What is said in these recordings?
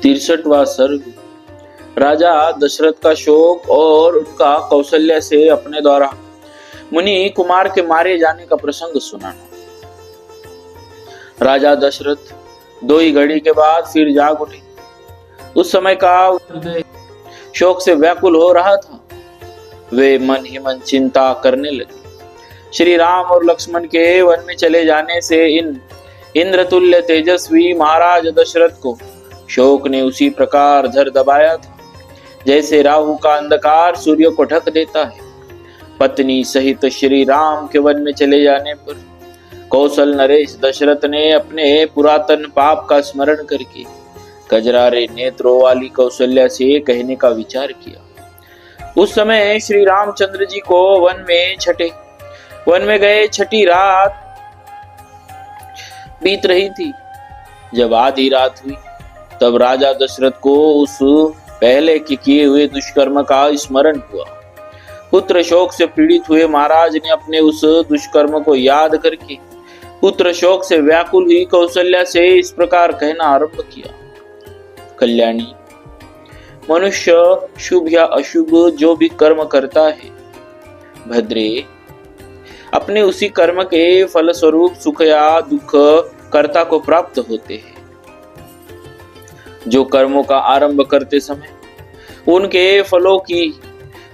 63वां सर्ग। राजा दशरथ का शोक और उनका कौशल्या से अपने द्वारा मुनि कुमार के मारे जाने का प्रसंग सुनाना। राजा दशरथ दो ही घड़ी के बाद फिर जाग उठे। उस समय का हृदय शोक से व्याकुल हो रहा था। वे मन ही मन चिंता करने लगे। श्री राम और लक्ष्मण के वन में चले जाने से इन इंद्रतुल्य तेजस्वी महाराज दशरथ को शोक ने उसी प्रकार धर दबाया था जैसे राहु का अंधकार सूर्य को ढक देता है। पत्नी सहित श्री राम के वन में चले जाने पर कौशल नरेश दशरथ ने अपने पुरातन पाप का स्मरण करके कजरारे नेत्रों वाली कौशल्या से कहने का विचार किया। उस समय श्री रामचंद्र जी को वन में गए छठी रात बीत रही थी। जब आधी रात हुई तब राजा दशरथ को उस पहले के किए हुए दुष्कर्म का स्मरण हुआ। पुत्र शोक से पीड़ित हुए महाराज ने अपने उस दुष्कर्म को याद करके पुत्र शोक से व्याकुल हुई कौशल्या से इस प्रकार कहना आरंभ किया। कल्याणी, मनुष्य शुभ या अशुभ जो भी कर्म करता है, भद्रे, अपने उसी कर्म के फलस्वरूप सुख या दुख कर्ता को प्राप्त होते हैं। जो कर्मों का आरंभ करते समय उनके फलों की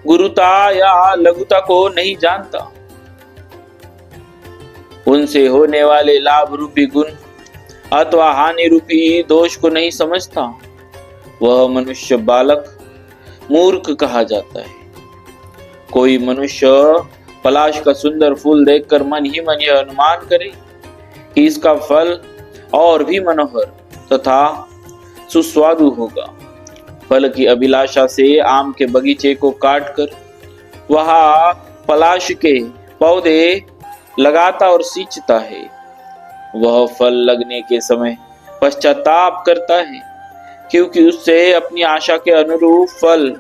गुरुता या लघुता को नहीं जानता, उनसे होने वाले लाभ रूपी गुण अथवा हानि रूपी दोष को नहीं समझता, वह मनुष्य बालक मूर्ख कहा जाता है। कोई मनुष्य पलाश का सुंदर फूल देखकर मन ही मन यह अनुमान करे कि इसका फल और भी मनोहर तथा सुस्वादु होगा। फल की अभिलाषा से आम के बगीचे को काटकर वहां पलाश के पौधे लगाता और सींचता है। वह फल लगने के समय पश्चाताप करता है क्योंकि उससे अपनी आशा के अनुरूप फल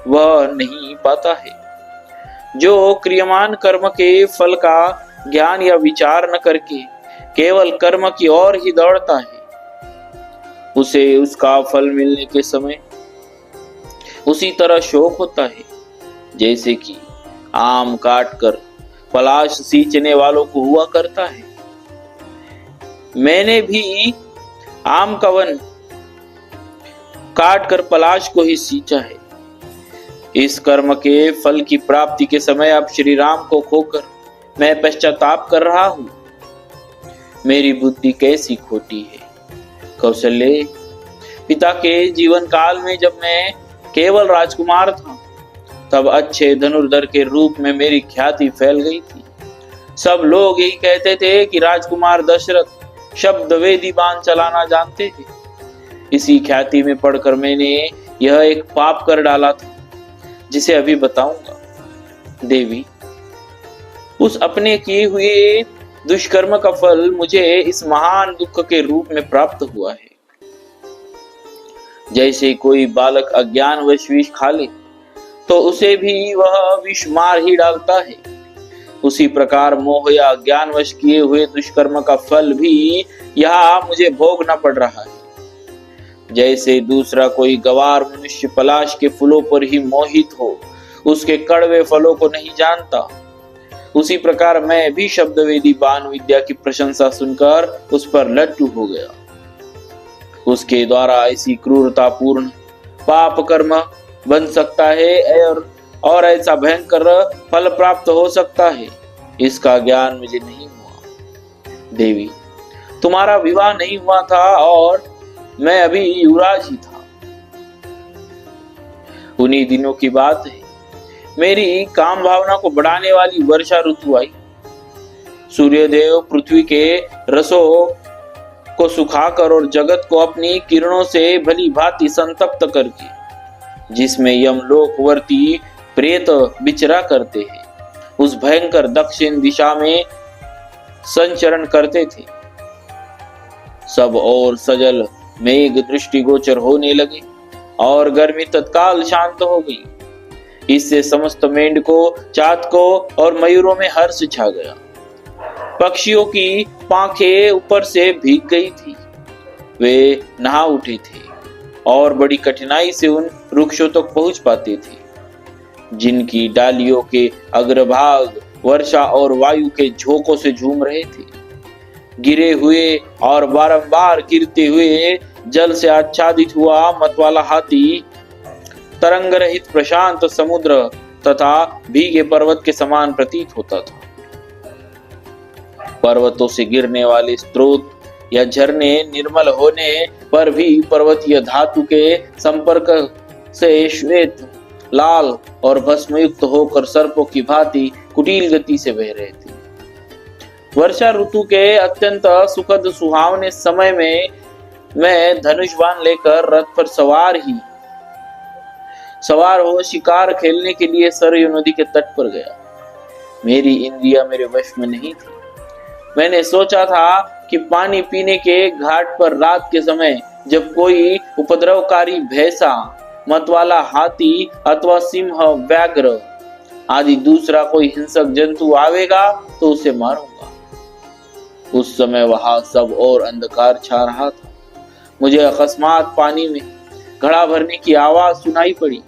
वह नहीं पाता है। जो क्रियमान कर्म के फल का ज्ञान या विचार न करके केवल कर्म की ओर ही दौड़ता है, उसे उसका फल मिलने के समय उसी तरह शोक होता है जैसे कि आम काटकर पलाश सींचने वालों को हुआ करता है। मैंने भी आम का वन काटकर पलाश को ही सींचा है। इस कर्म के फल की प्राप्ति के समय अब श्री राम को खोकर मैं पश्चाताप कर रहा हूं। मेरी बुद्धि कैसी खोटी है। कौशल्य, पिता के जीवन काल में जब मैं केवल राजकुमार था तब अच्छे धनुर्धर के रूप में मेरी ख्याति फैल गई थी। सब लोग यही कहते थे कि राजकुमार दशरथ शब्द वेदी बाण चलाना जानते थे। इसी ख्याति में पढ़कर मैंने यह एक पाप कर डाला था जिसे अभी बताऊंगा। देवी, उस अपने किए हुए दुष्कर्म का फल मुझे इस महान दुख के रूप में प्राप्त हुआ है। जैसे कोई बालक अज्ञानवश विष खा ले तो उसे भी वह विष मार ही डालता है, उसी प्रकार मोह या अज्ञानवश किए हुए दुष्कर्म का फल भी यहाँ मुझे भोगना पड़ रहा है। जैसे दूसरा कोई गवार मनुष्य पलाश के फूलों पर ही मोहित हो, उसके कड़वे फलों को नहीं जानता, उसी प्रकार मैं भी शब्दवेदी बाण विद्या की प्रशंसा सुनकर उस पर लट्टू हो गया। उसके द्वारा ऐसी क्रूरतापूर्ण पाप कर्म बन सकता है और ऐसा भयंकर फल प्राप्त हो सकता है, इसका ज्ञान मुझे नहीं हुआ। देवी, तुम्हारा विवाह नहीं हुआ था और मैं अभी युवराज ही था। उन्हीं दिनों की बात है, मेरी काम भावना को बढ़ाने वाली वर्षा ऋतु आई। सूर्यदेव पृथ्वी के रसों को सुखाकर और जगत को अपनी किरणों से भली भांति संतप्त करके, जिसमें यमलोकवर्ती प्रेत विचरा करते हैं, उस भयंकर दक्षिण दिशा में संचरण करते थे। सब और सजल मेघ दृष्टिगोचर होने लगे और गर्मी तत्काल शांत हो गई। इससे समस्त मेंढकों, चातकों और मयूरों में हर्ष छा गया। पक्षियों की पांखें ऊपर से भीग गई थी, वे नहा उठे थे। और बड़ी कठिनाई से उन वृक्षों तक पहुंच पाते थे, जिनकी डालियों के अग्रभाग वर्षा और वायु के झोंकों से झूम रहे थे। गिरे हुए और बारंबार गिरते हुए जल से आच्छादित हुआ मतवाला हाथी तरंग रहित प्रशांत समुद्र तथा भीगे पर्वत के समान प्रतीत होता था। पर्वतों से गिरने वाले स्रोत या झरने निर्मल होने पर भी पर्वतीय धातु के संपर्क से श्वेत, लाल और भस्मयुक्त होकर सर्पों की भांति कुटिल गति से बह रहे थे। वर्षा ऋतु के अत्यंत सुखद सुहावने समय में मैं धनुष बाण लेकर रथ पर सवार हो शिकार खेलने के लिए सरयू नदी के तट पर गया। मेरी इंद्रियां मेरे वश में नहीं थी। मैंने सोचा था कि पानी पीने के घाट पर रात के समय जब कोई उपद्रवकारी भैंसा, मतवाला हाथी अथवा सिंह, व्याघ्र आदि दूसरा कोई हिंसक जंतु आवेगा तो उसे मारूंगा। उस समय वहां सब और अंधकार छा रहा था। मुझे अकस्मात पानी में घड़ा भरने की आवाज सुनाई पड़ी।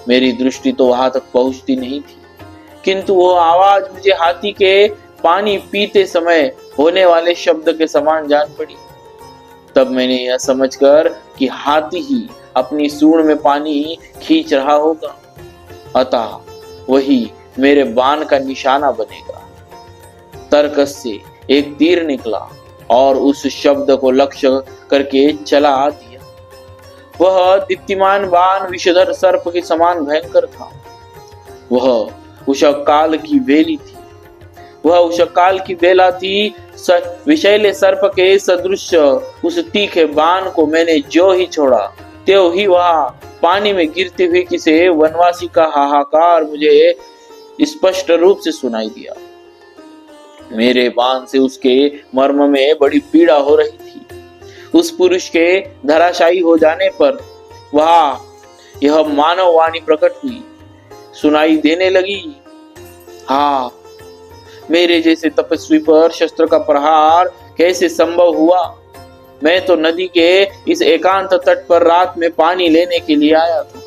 मेरी दृष्टि तो वहां तक पहुंचती नहीं थी, किंतु वो आवाज मुझे हाथी के पानी पीते समय होने वाले शब्द के समान जान पड़ी। तब मैंने यह समझकर कि हाथी ही अपनी सूंड में पानी खींच रहा होगा, अतः वही मेरे बाण का निशाना बनेगा। तर्कस से एक तीर निकला और उस शब्द को लक्ष्य करके चला दिया। वह दीप्तिमान बाण विषधर सर्प के समान भयंकर था। वह उषकाल की बेला थी। विषैले सर्प के सदृश उस तीखे बाण को मैंने जो ही छोड़ा, त्यों ही वहां पानी में गिरते हुए किसी वनवासी का हाहाकार मुझे स्पष्ट रूप से सुनाई दिया। मेरे बाण से उसके मर्म में बड़ी पीड़ा हो रही थी। उस पुरुष के धराशायी हो जाने पर वहां यह मानव वाणी प्रकट हुई, सुनाई देने लगी। हाँ, मेरे जैसे तपस्वी पर शस्त्र का प्रहार कैसे संभव हुआ? मैं तो नदी के इस एकांत तट पर रात में पानी लेने के लिए आया था।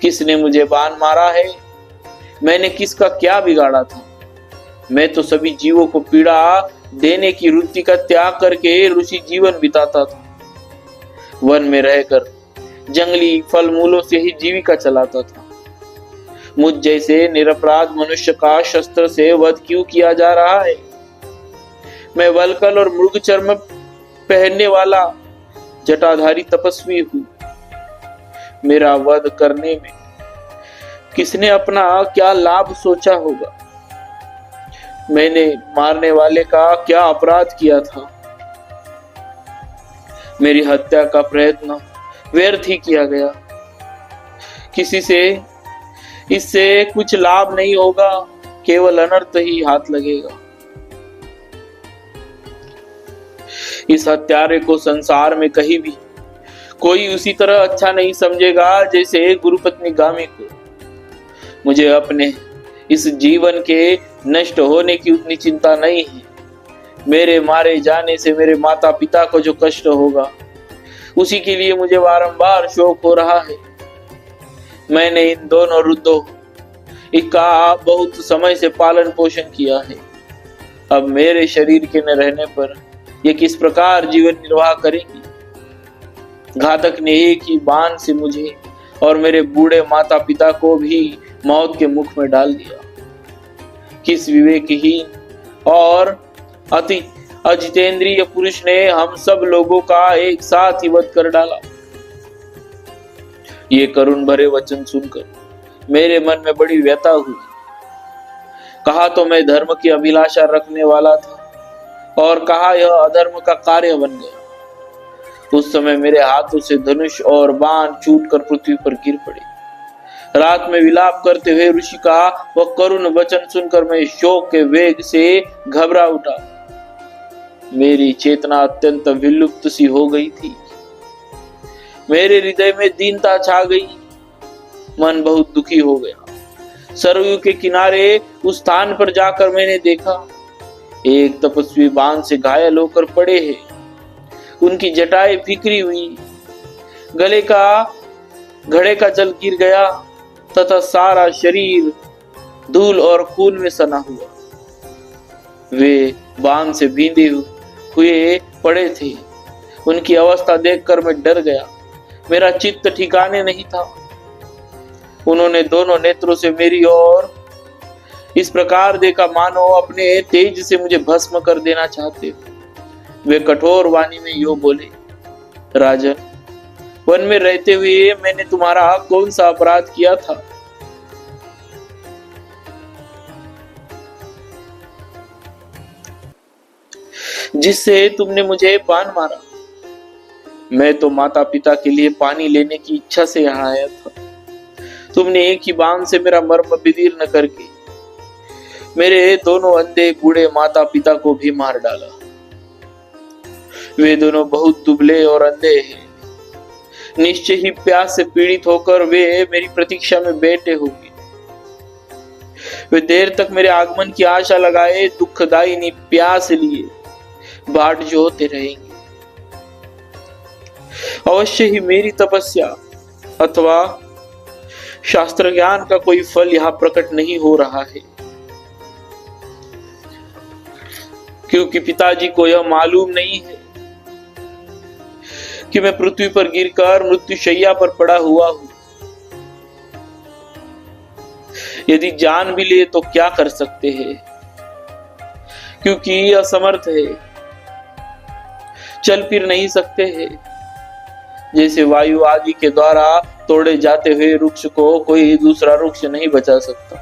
किसने मुझे बाण मारा है? मैंने किसका क्या बिगाड़ा था? मैं तो सभी जीवों को पीड़ा देने की वृत्ति का त्याग करके ऋषि जीवन बिताता था। वन में रहकर जंगली फल मूलों से ही जीविका चलाता था। मुझ जैसे निरपराध मनुष्य का शस्त्र से वध क्यों किया जा रहा है? मैं वल्कल और मृग चर्म पहनने वाला जटाधारी तपस्वी हूँ। मेरा वध करने में किसने अपना क्या लाभ सोचा होगा? मैंने मारने वाले का क्या अपराध किया था? मेरी हत्या का प्रयत्न व्यर्थ ही किया गया। किसी से इससे कुछ लाभ नहीं होगा, केवल अनर्थ ही हाथ लगेगा। इस हत्यारे को संसार में कहीं भी कोई उसी तरह अच्छा नहीं समझेगा जैसे गुरुपत्नी गामी को। मुझे अपने इस जीवन के नष्ट होने की उतनी चिंता नहीं है। मेरे मारे जाने से मेरे माता पिता को जो कष्ट होगा, उसी के लिए मुझे बारंबार शोक हो रहा है। मैंने इन दोनों वृद्धों का बहुत समय से पालन पोषण किया है। अब मेरे शरीर के न रहने पर ये किस प्रकार जीवन निर्वाह करेगी? घातक ने एक ही बाण से मुझे और मेरे बूढ़े माता पिता को भी मौत के मुख में डाल दिया। किस विवेकहीन और अति अजितेंद्रिय पुरुष ने हम सब लोगों का एक साथ ही वध कर डाला? ये करुण भरे वचन सुनकर मेरे मन में बड़ी व्यथा हुई। कहा तो मैं धर्म की अभिलाषा रखने वाला था और कहा यह अधर्म का कार्य बन गया। उस समय मेरे हाथों से धनुष और बाण छूटकर पृथ्वी पर गिर पड़े। रात में विलाप करते हुए ऋषि का वह करुण वचन सुनकर मैं शोक के वेग से घबरा उठा। मेरी चेतना अत्यंत विलुप्त सी हो गई थी। मेरे हृदय में दीनता छा गई। मन बहुत दुखी हो गया। सरयू के किनारे उस स्थान पर जाकर मैंने देखा एक तपस्वी बाण से घायल होकर पड़े हैं। उनकी जटाएं बिखरी हुई, गले का घड़े का जल गिर गया तथा सारा शरीर धूल और खून में सना हुआ। वे बांध से बींधे हुए पड़े थे। उनकी अवस्था देखकर मैं डर गया, मेरा चित्त ठिकाने नहीं था। उन्होंने दोनों नेत्रों से मेरी ओर इस प्रकार देखा मानो अपने तेज से मुझे भस्म कर देना चाहते हो। वे कठोर वाणी में यूं बोले, राजन, वन में रहते हुए मैंने तुम्हारा कौन सा अपराध किया था? जिससे तुमने मुझे बाण मारा। मैं तो माता पिता के लिए पानी लेने की इच्छा से यहाँ आया था। तुमने एक ही बाण से मेरा मर्म विदीर्ण करके मेरे दोनों अंधे बूढ़े माता पिता को भी मार डाला। वे दोनों बहुत दुबले और अंधे हैं। निश्चय ही प्यास से पीड़ित होकर वे मेरी प्रतीक्षा में बैठे होंगे। वे देर तक मेरे आगमन की आशा लगाए दुखदायिनी प्यास लिए बाट जोते रहेंगे। अवश्य ही मेरी तपस्या अथवा शास्त्र ज्ञान का कोई फल यहाँ प्रकट नहीं हो रहा है, क्योंकि पिताजी को यह मालूम नहीं है कि मैं पृथ्वी पर गिरकर मृत्युशैया पर पड़ा हुआ हूं। यदि जान भी लिए तो क्या कर सकते हैं, क्योंकि असमर्थ है, चल फिर नहीं सकते हैं। जैसे वायु आदि के द्वारा तोड़े जाते हुए वृक्ष को कोई दूसरा वृक्ष नहीं बचा सकता,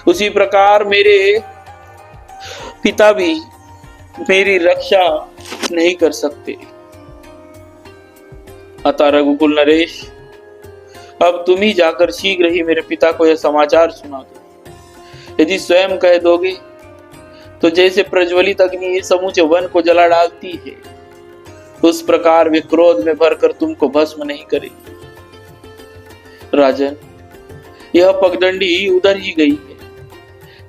उसी प्रकार मेरे पिता भी मेरी रक्षा नहीं कर सकते। अतः रघुकुल नरेश, अब तुम ही जाकर शीघ्र ही मेरे पिता को यह समाचार सुना दो। यदि स्वयं कह दोगे तो जैसे प्रज्वलित अग्नि समूचे वन को जला डालती है, उस प्रकार वे क्रोध में भरकर तुमको भस्म नहीं करेंगे। राजन, यह पगडंडी उधर ही गई है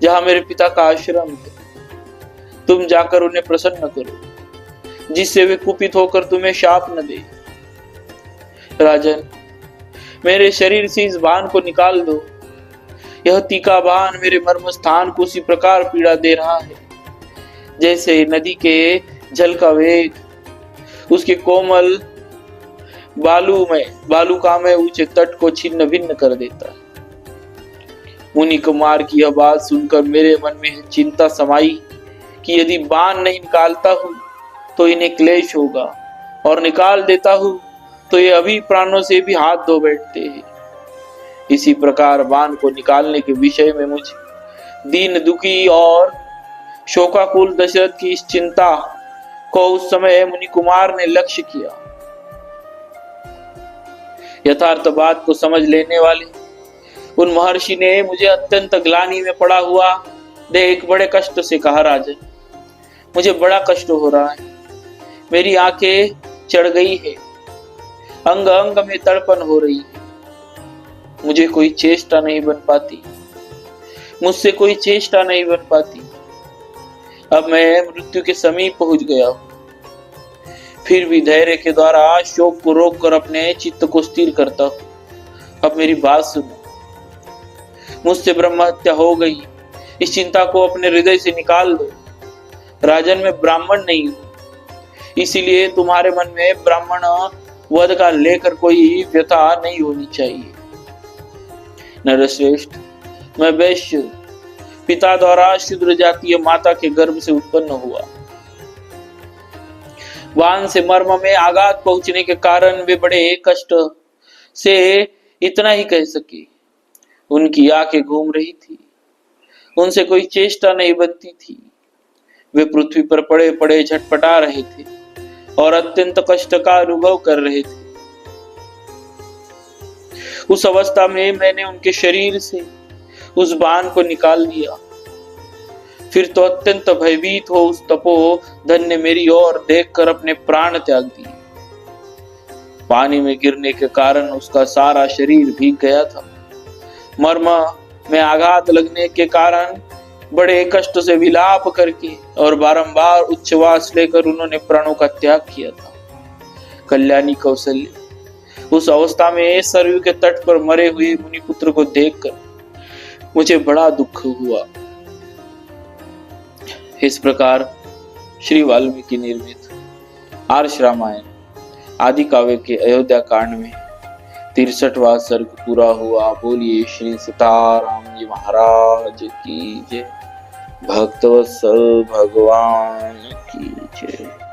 जहां मेरे पिता का आश्रम है। तुम जाकर उन्हें प्रसन्न करो, जिससे वे कुपित होकर तुम्हें शाप न दे। राजन, मेरे शरीर से इस बाण को निकाल दो। यह तीखा बाण मेरे मर्म स्थान को उसी प्रकार पीड़ा दे रहा है जैसे नदी के जल का वेग उसके कोमल बालुका में ऊंचे तट को छिन्न भिन्न कर देता है। मुनि कुमार की यह बात सुनकर मेरे मन में चिंता समाई कि यदि बाण नहीं निकालता हूं तो इन्हें क्लेश होगा, और निकाल देता हूं तो ये अभी प्राणों से भी हाथ धो बैठते हैं। इसी प्रकार बाण को निकालने के विषय में मुझे दीन दुखी और शोकाकुल दशरथ की इस चिंता को उस समय मुनि कुमार ने लक्ष्य किया। यथार्थ बात को समझ लेने वाले उन महर्षि ने मुझे अत्यंत ग्लानि में पड़ा हुआ देख बड़े कष्ट से कहा, राजन, मुझे बड़ा कष्ट हो रहा है। मेरी आंखें चढ़ गई है, अंग अंग में तड़पन हो रही है। मुझे कोई चेष्टा नहीं बन पाती, मुझसे कोई चेष्टा नहीं बन पाती। अब मैं मृत्यु के समीप पहुंच गया हूं। फिर भी धैर्य के द्वारा शोक को रोककर अपने चित्त को स्थिर करता हूं। अब मेरी बात सुनो, मुझसे ब्रह्म हत्या हो गई, इस चिंता को अपने हृदय से निकाल दो। राजन, मैं ब्राह्मण नहीं हूं, इसीलिए तुम्हारे मन में ब्राह्मण वध का लेकर कोई व्यथा नहीं होनी चाहिए। नरश्रेष्ठ, मैं वैश्य पिता द्वारा शूद्र जातीय माता के गर्भ से उत्पन्न हुआ। बाण से मर्म में आघात पहुंचने के कारण वे बड़े कष्ट से इतना ही कह सके। उनकी आंखें घूम रही थी, उनसे कोई चेष्टा नहीं बनती थी। वे पृथ्वी पर पड़े पड़े झटपटा रहे थे और अत्यंत कष्ट का अनुभव कर रहे थे। उस अवस्था में मैंने उनके शरीर से उस बाण को निकाल दिया। फिर तो अत्यंत भयभीत हो उस तपो धन ने मेरी ओर देखकर अपने प्राण त्याग दिए। पानी में गिरने के कारण उसका सारा शरीर भीग गया था। मर्म में आघात लगने के कारण बड़े कष्ट से विलाप करके और बारंबार उच्छ्वास लेकर उन्होंने प्राणों का त्याग किया था। कल्याणी कौशल्य, उस अवस्था में सरयू के तट पर मरे हुए मुनिपुत्र को देखकर मुझे बड़ा दुख हुआ। इस प्रकार श्री वाल्मीकि निर्मित आर्ष रामायण आदि काव्य के अयोध्या कांड में 63वां सर्ग पूरा हुआ। बोलिए श्री सीताराम जी महाराज की जय। भक्तवत्सल भगवान की जय।